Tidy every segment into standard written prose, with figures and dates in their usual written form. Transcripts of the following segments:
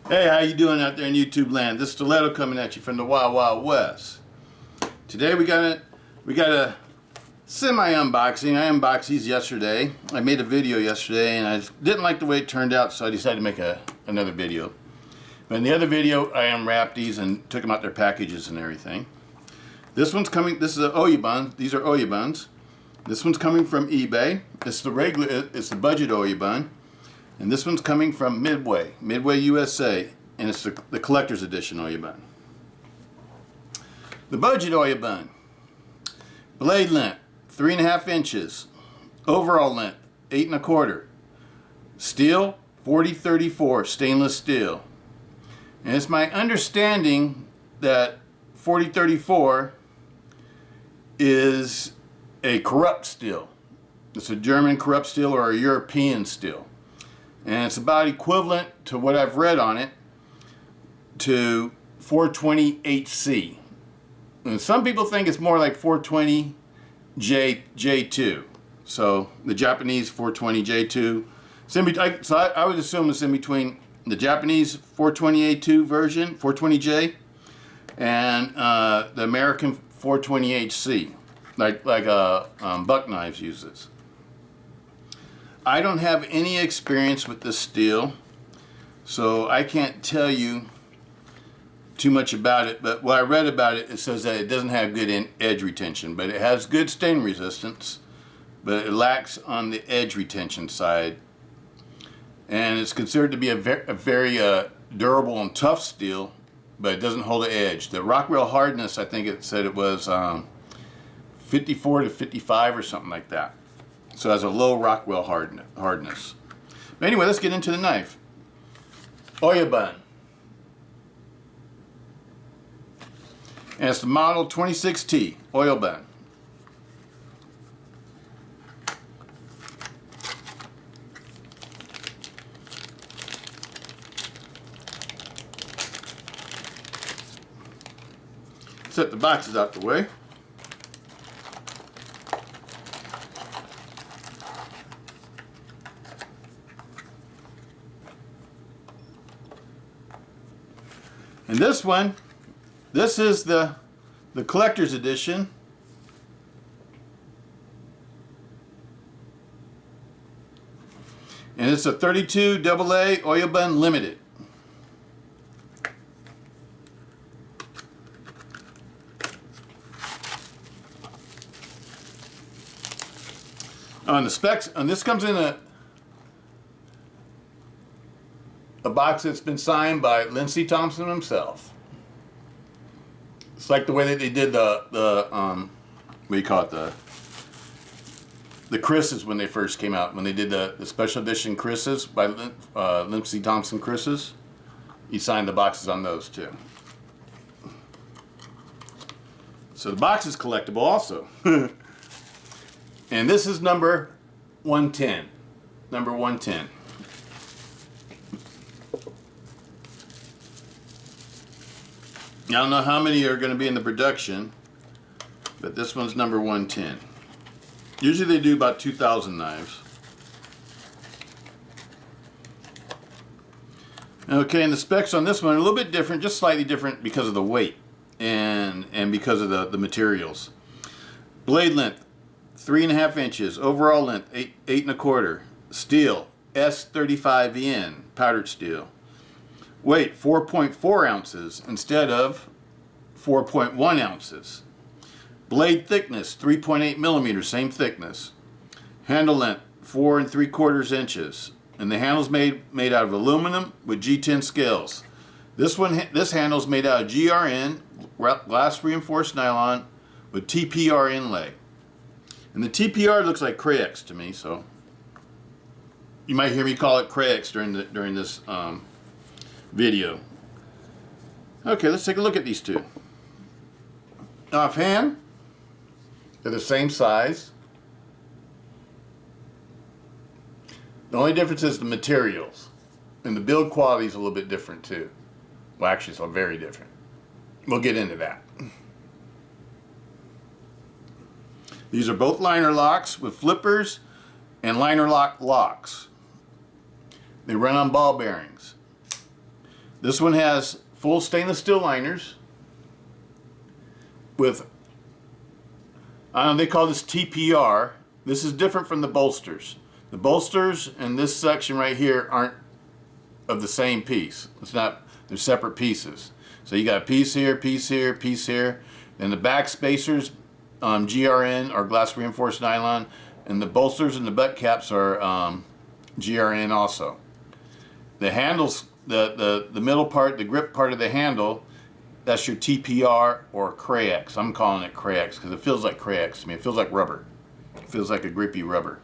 Hey, how you doing out there in YouTube land? This is Stiletto coming at you from the Wild Wild West. Today we got a semi-unboxing. I unboxed these yesterday. I made a video yesterday and I didn't like the way it turned out, so I decided to make another video. But in the other video, I unwrapped these and took them out their packages and everything. This one's coming, this is an Oyabun. These are Oyabuns. This one's coming from eBay. It's the budget Oyabun. And this one's coming from Midway USA, and it's the collector's edition Oyabun. The budget Oyabun. Blade length, 3.5 inches. Overall length, 8 1/4. Steel, 4034 stainless steel. And it's my understanding that 4034 is a Krupp steel. It's a German Krupp steel or a European steel. And it's about equivalent to what I've read on it to 420HC. And some people think it's more like 420J2. So the Japanese 420J2. So I would assume it's in between the Japanese 420A2 version, 420J, and the American 420HC, like Buck Knives uses. I don't have any experience with this steel, so I can't tell you too much about it, but what I read about it, it says that it doesn't have good edge retention, but it has good stain resistance, but it lacks on the edge retention side. And it's considered to be a very durable and tough steel, but it doesn't hold an edge. The Rockwell hardness, I think it said it was 54 to 55 or something like that. So it has a low Rockwell hardness. But anyway, let's get into the knife. Oyabun. And it's the model 26T Oyabun. Set the boxes out the way. And this one, this is the collector's edition. And it's a 32AA Oyabun Limited. On the specs, and this comes in a box that's been signed by Lindsey Thompson himself. It's like the way that they did the what do you call it, the Kris's when they first came out, when they did the special edition Kris's by Lindsey Thompson Kris's. He signed the boxes on those too. So the box is collectible also. And this is number 110. Number 110. I don't know how many are going to be in the production, but this one's number 110. Usually they do about 2,000 knives. Okay, and the specs on this one are a little bit different, just slightly different because of the weight and because of the materials. Blade length, 3.5 inches. Overall length, 8 1/4. Steel, S35N, powdered steel. Weight, 4.4 ounces instead of 4.1 ounces. Blade thickness, 3.8 millimeters, same thickness. Handle length, 4 3/4 inches. And the handle's made out of aluminum with G10 scales. This handle's made out of GRN, glass reinforced nylon, with TPR inlay. And the TPR looks like Griv-Ex to me, so you might hear me call it Griv-Ex during this video. Okay, let's take a look at these two. Offhand, they're the same size. The only difference is the materials, and the build quality is a little bit different too. Well, actually, it's very different. We'll get into that. These are both liner locks with flippers and liner lock locks. They run on ball bearings. This one has full stainless steel liners with, I don't know, they call this TPR. This is different from the bolsters. The bolsters in this section right here aren't of the same piece. It's not, they're separate pieces. So you got a piece here, piece here, piece here. And the back spacers, GRN or glass reinforced nylon, and the bolsters and the butt caps are GRN also. The handles, the middle part, the grip part of the handle, that's your TPR or Griv-Ex. I'm calling it Griv-Ex because it feels like Griv-Ex to me. It feels like rubber. It feels like a grippy rubber.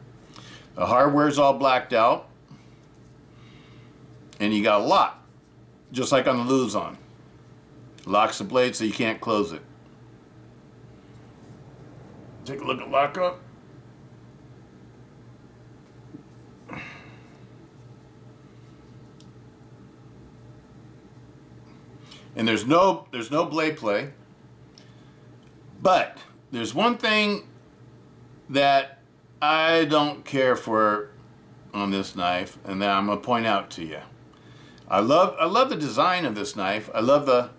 The hardware is all blacked out. And you got a lock, just like on the Luzon. Locks the blade so you can't close it. Take a look at lockup. And there's no blade play. But there's one thing that I don't care for on this knife, and that I'm gonna point out to you. I love the design of this knife. I love the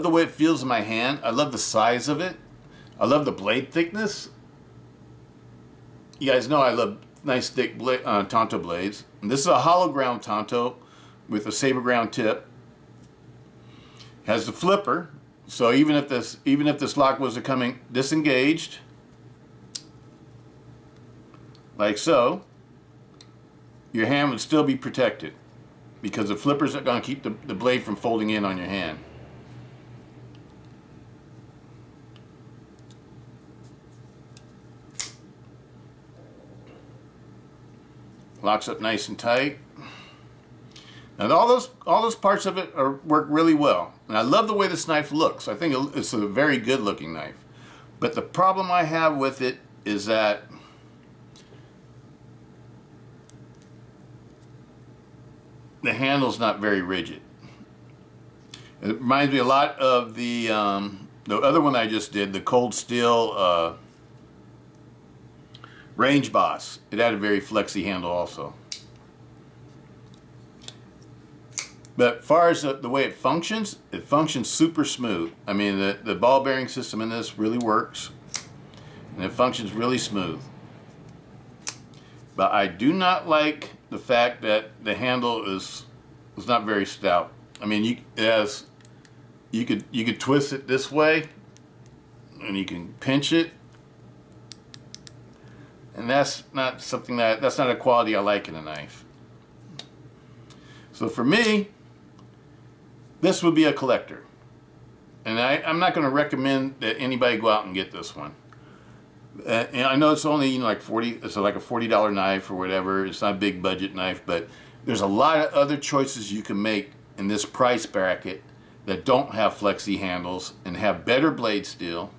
way it feels in my hand. I love the size of it. I love the blade thickness. You guys know I love nice thick Tonto blades. And this is a hollow ground Tonto with a saber ground tip. Has the flipper, so even if this lock was coming disengaged, like so, your hand would still be protected because the flippers are going to keep the blade from folding in on your hand. Locks up nice and tight. And all those parts of it work really well. And I love the way this knife looks. I think it's a very good looking knife. But the problem I have with it is that the handle's not very rigid. It reminds me a lot of the other one I just did, the Cold Steel Range Boss. It had a very flexy handle also. But as far as the way it functions super smooth. I mean, the ball bearing system in this really works, and it functions really smooth. But I do not like the fact that the handle is not very stout. I mean, you could twist it this way, and you can pinch it, and that's not something that's not a quality I like in a knife. So for me, this would be a collector, and I'm not going to recommend that anybody go out and get this one. And I know it's only like it's like a $40 knife or whatever. It's not a big budget knife, but there's a lot of other choices you can make in this price bracket that don't have flexi handles and have better blade steel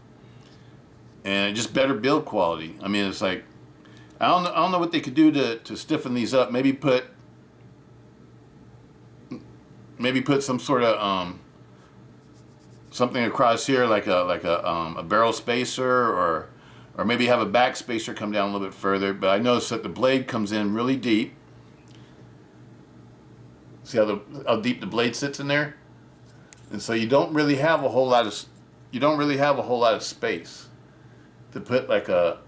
and just better build quality. I mean, it's like I don't know what they could do to stiffen these up. Maybe put some sort of something across here, like a barrel spacer, or maybe have a back spacer come down a little bit further. But I noticed that the blade comes in really deep. See how deep the blade sits in there, and so you don't really have a whole lot of space to put like a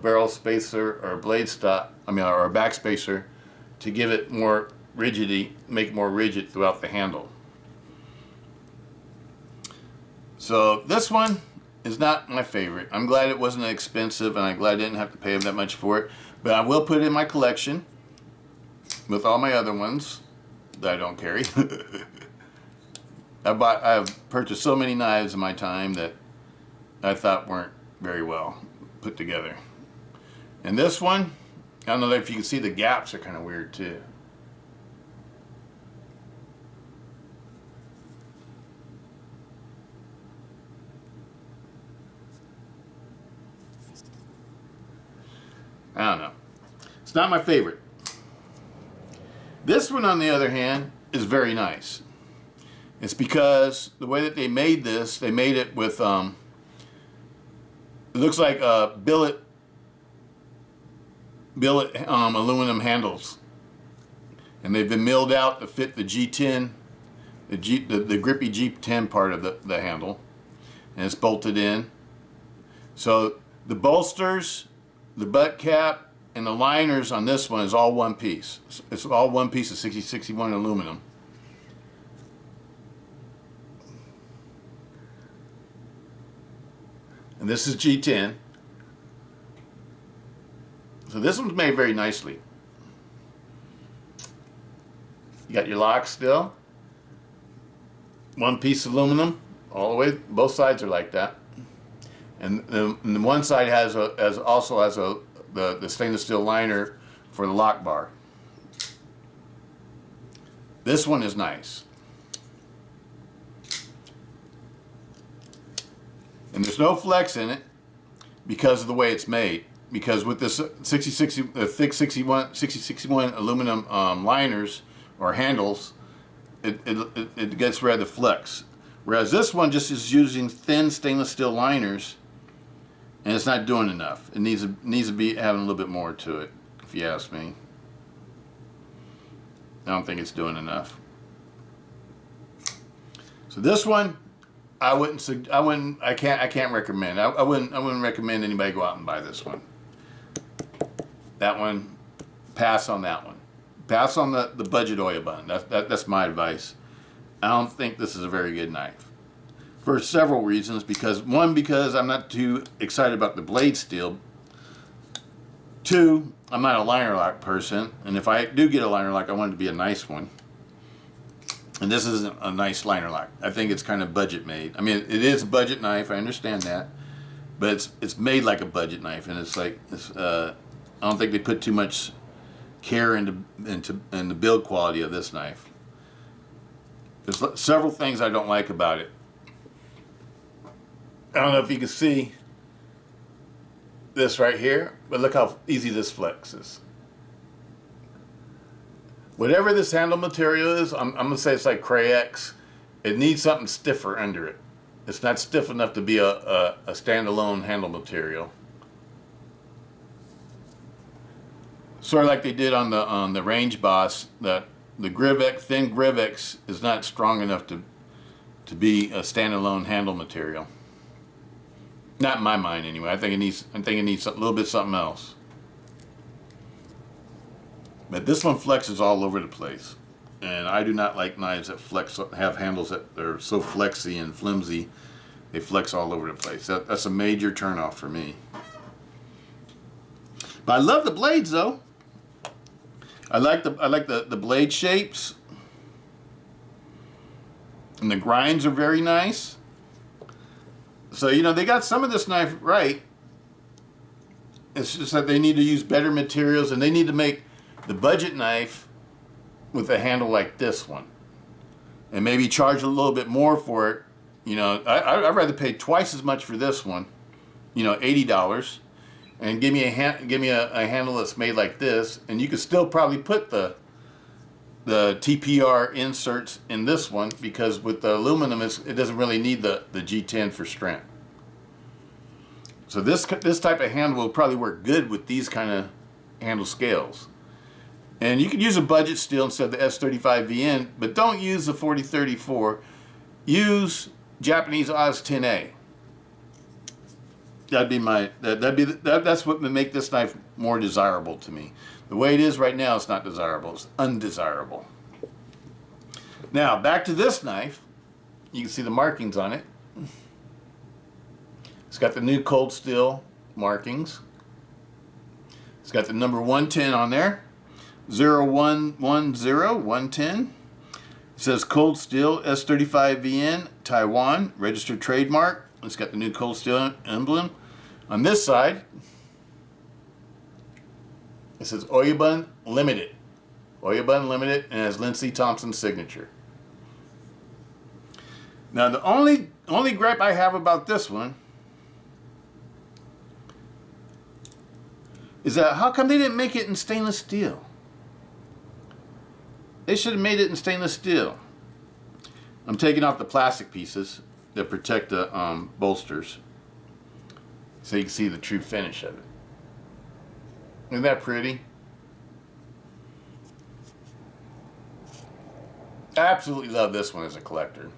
barrel spacer or a blade stop. I mean, or a back spacer to give it more rigidity, make it more rigid throughout the handle. So this one is not my favorite. I'm glad it wasn't expensive, and I'm glad I didn't have to pay that much for it. But I will put it in my collection with all my other ones that I don't carry. I've purchased so many knives in my time that I thought weren't very well put together. And this one, I don't know if you can see the gaps are kind of weird too. I don't know. It's not my favorite. This one, on the other hand, is very nice. It's because the way that they made this, they made it with, it looks like billet aluminum handles. And they've been milled out to fit the G10 the grippy G10 part of the handle, and it's bolted in. So the bolsters, the butt cap, and the liners on this one is all one piece. It's all one piece of 6061 aluminum. And this is G10. So this one's made very nicely. You got your lock still. One piece of aluminum all the way. Both sides are like that. And the one side also has the stainless steel liner for the lock bar. This one is nice. And there's no flex in it because of the way it's made. Because with this thick 6061 aluminum liners or handles, it gets rid of the flex. Whereas this one just is using thin stainless steel liners, and it's not doing enough. It needs to be having a little bit more to it, if you ask me. I don't think it's doing enough. So this one, I can't recommend. I wouldn't recommend anybody go out and buy this one. That one, pass on that one. Pass on the budget Oyabun. That's my advice. I don't think this is a very good knife. For several reasons. Because I'm not too excited about the blade steel. Two, I'm not a liner lock person. And if I do get a liner lock, I want it to be a nice one. And this isn't a nice liner lock. I think it's kind of budget made. I mean, it is a budget knife. I understand that. But it's made like a budget knife. And it's like, I don't think they put too much care into the build quality of this knife. There's several things I don't like about it. I don't know if you can see this right here, but look how easy this flexes. Whatever this handle material is, I'm going to say it's like Griv-Ex. It needs something stiffer under it. It's not stiff enough to be a standalone handle material. Sort of like they did on the Range Boss, that the Griv-Ex, thin Griv-Ex is not strong enough to be a standalone handle material. Not in my mind, anyway. I think it needs a little bit something else. But this one flexes all over the place, and I do not like knives that have handles that are so flexy and flimsy. They flex all over the place. That's a major turnoff for me. But I love the blades, though. I like the blade shapes, and the grinds are very nice. So, you know, they got some of this knife right. It's just that they need to use better materials, and they need to make the budget knife with a handle like this one, and maybe charge a little bit more for it. You know, I'd rather pay twice as much for this one, you know, $80, and give me a handle that's made like this, and you could still probably put the TPR inserts in this one, because with the aluminum it doesn't really need the G10 for strength. So this type of handle will probably work good with these kind of handle scales. And you could use a budget steel instead of the S35VN, but don't use the 4034. Use Japanese Oz 10A. That's what would make this knife more desirable to me. The way it is right now, it's not desirable. It's undesirable. Now, back to this knife. You can see the markings on it. It's got the new cold steel markings. It's got the number 110 on there. 0110, 110. It says cold steel S35VN, Taiwan, registered trademark. It's got the new cold steel emblem. On this side, it says Oyabun Limited. Oyabun Limited, and it has Lindsey Thompson's signature. Now, the only gripe I have about this one is that how come they didn't make it in stainless steel? They should have made it in stainless steel. I'm taking off the plastic pieces that protect the bolsters, so you can see the true finish of it. Isn't that pretty? I absolutely love this one as a collector.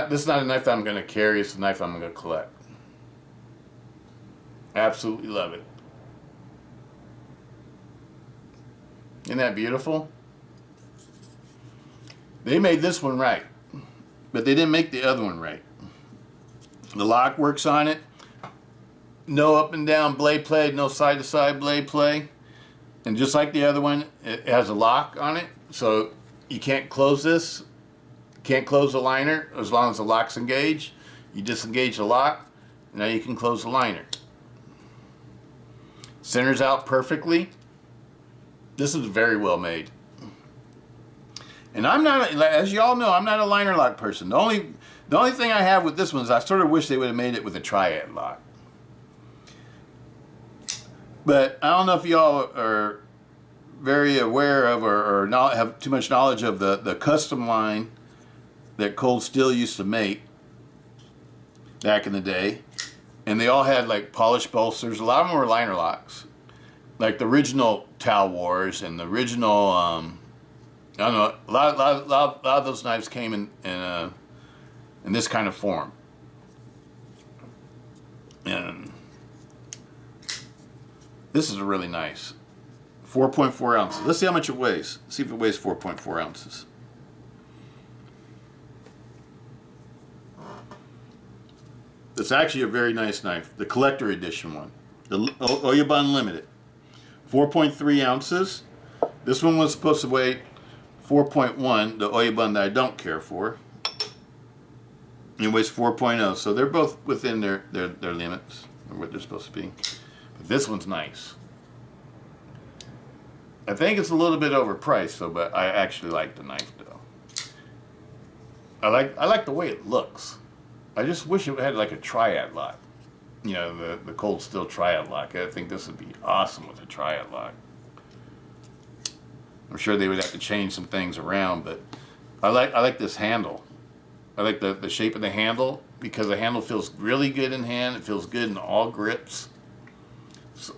This is not a knife that I'm going to carry, it's a knife I'm going to collect. Absolutely love it. Isn't that beautiful? They made this one right, but they didn't make the other one right. The lock works on it. No up and down blade play, no side to side blade play. And just like the other one, it has a lock on it, so you can't close this. Can't close the liner as long as the lock's engaged. You disengage the lock, now you can close the liner. Centers out perfectly. This is very well made. And I'm not, as you all know, I'm not a liner lock person. The only thing I have with this one is I sort of wish they would have made it with a triad lock. But I don't know if y'all are very aware of or not have too much knowledge of the custom line that Cold Steel used to make back in the day. And they all had like polished bolsters. A lot of them were liner locks. Like the original Tau Wars and the original, I don't know, a lot of those knives came in this kind of form. And this is really nice. 4.4 ounces. Let's see how much it weighs. See if it weighs 4.4 ounces. It's actually a very nice knife. The collector edition one. The Oyabun Limited. 4.3 ounces. This one was supposed to weigh 4.1, the Oyabun that I don't care for. It weighs 4.0, so they're both within their limits, or what they're supposed to be. But this one's nice. I think it's a little bit overpriced, though, but I actually like the knife, though. I like the way it looks. I just wish it had like a triad lock. You know, the Cold Steel triad lock. I think this would be awesome with a triad lock. I'm sure they would have to change some things around, but I like this handle. I like the shape of the handle because the handle feels really good in hand. It feels good in all grips.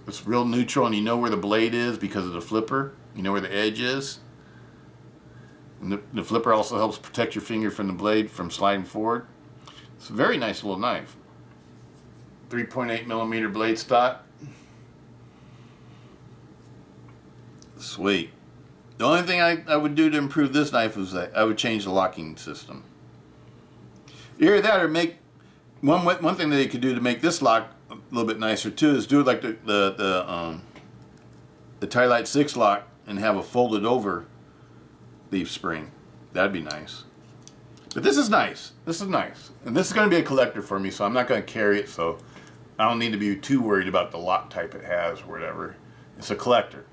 It's real neutral, and you know where the blade is because of the flipper. You know where the edge is. And the flipper also helps protect your finger from the blade from sliding forward. It's a very nice little knife. 3.8 millimeter blade stock. Sweet. The only thing I would do to improve this knife is that I would change the locking system. Either that or make one thing that you could do to make this lock a little bit nicer too is do it like the Ti-Lite 6 lock and have a folded over leaf spring. That'd be nice. But this is nice. This is nice. And this is going to be a collector for me, so I'm not going to carry it, so I don't need to be too worried about the lock type it has or whatever. It's a collector.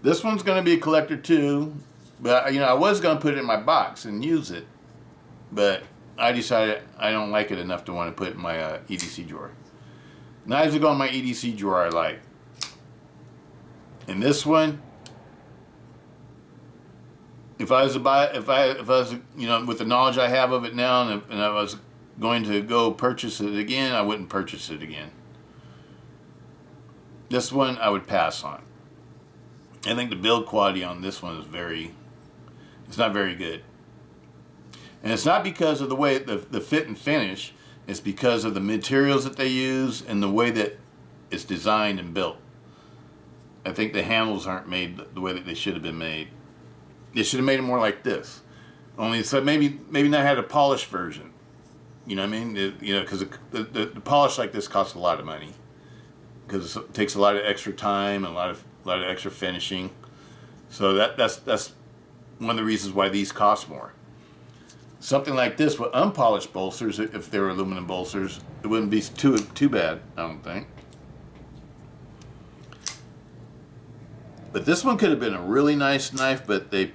This one's going to be a collector too, but you know, I was going to put it in my box and use it, but I decided I don't like it enough to want to put it in my EDC drawer. Knives that go in my EDC drawer I like. And this one, if I was you know, with the knowledge I have of it now, and I was going to go purchase it again, I wouldn't purchase it again. This one I would pass on. I think the build quality on this one is it's not very good. And it's not because of the way the fit and finish, it's because of the materials that they use and the way that it's designed and built. I think the handles aren't made the way that they should have been made. They should have made it more like this. Only so maybe not had a polished version. You know what I mean? You know, because the polish like this costs a lot of money. Because it takes a lot of extra time and a lot of extra finishing. So that's one of the reasons why these cost more. Something like this with unpolished bolsters, if they were aluminum bolsters, it wouldn't be too bad, I don't think. But this one could have been a really nice knife, but they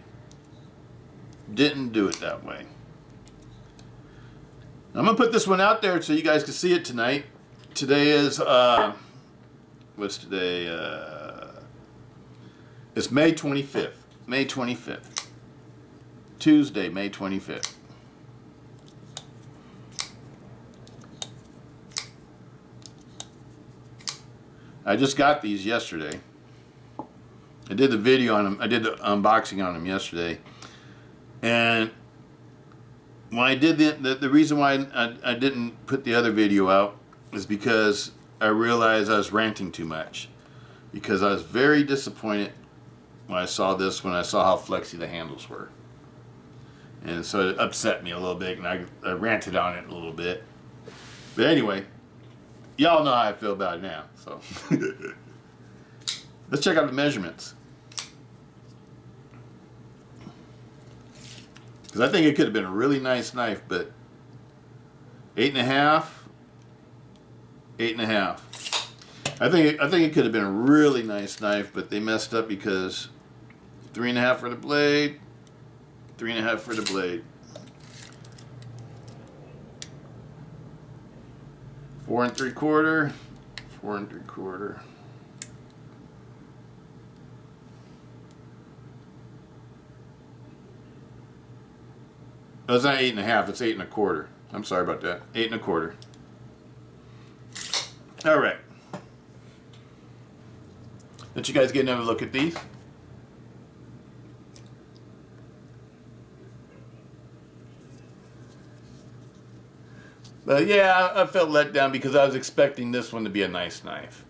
didn't do it that way. I'm going to put this one out there so you guys can see it tonight. Today is, what's today? It's May 25th. May 25th. Tuesday, May 25th. I just got these yesterday. I did the video on them. I did the unboxing on them yesterday. And when I did the reason why I didn't put the other video out is because I realized I was ranting too much. Because I was very disappointed when I saw this, when I saw how flexy the handles were. And so it upset me a little bit, and I ranted on it a little bit. But anyway, y'all know how I feel about it now. So let's check out the measurements. Because I think it could have been a really nice knife, but 8.5, 8.5. I think it could have been a really nice knife, but they messed up because 3.5 for the blade, 3.5 for the blade. 4 3/4, 4 3/4. No, it's not 8.5, it's 8 1/4. I'm sorry about that. 8 1/4. All right. Let you guys get another look at these. But yeah, I felt let down because I was expecting this one to be a nice knife.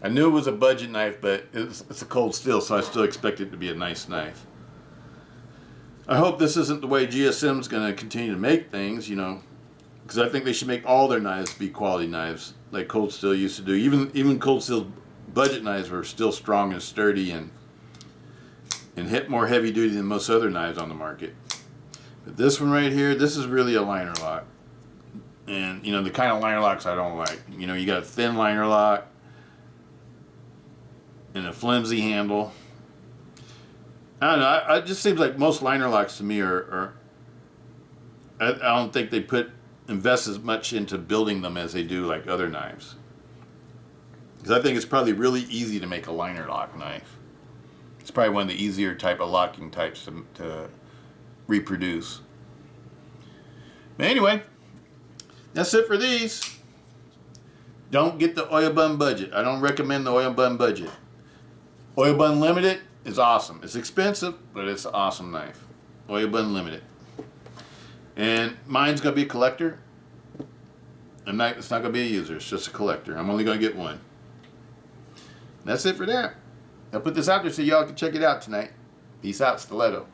I knew it was a budget knife, but it's a cold steel, so I still expect it to be a nice knife. I hope this isn't the way GSM's going to continue to make things, you know, because I think they should make all their knives be quality knives, like Cold Steel used to do. Even Cold Steel's budget knives were still strong and sturdy and hit more heavy duty than most other knives on the market. But this one right here, this is really a liner lock. And, you know, the kind of liner locks I don't like. You know, you got a thin liner lock and a flimsy handle. I don't know, it just seems like most liner locks to me I don't think they invest as much into building them as they do like other knives. Because I think it's probably really easy to make a liner lock knife. It's probably one of the easier type of locking types to reproduce. But anyway, that's it for these. Don't get the Oyabun budget. I don't recommend the Oyabun budget. Oyabun Limited is awesome. It's expensive, but it's an awesome knife. Oyabun Limited. And mine's going to be a collector. It's not going to be a user. It's just a collector. I'm only going to get one. That's it for that. I'll put this out there so y'all can check it out tonight. Peace out, Stiletto.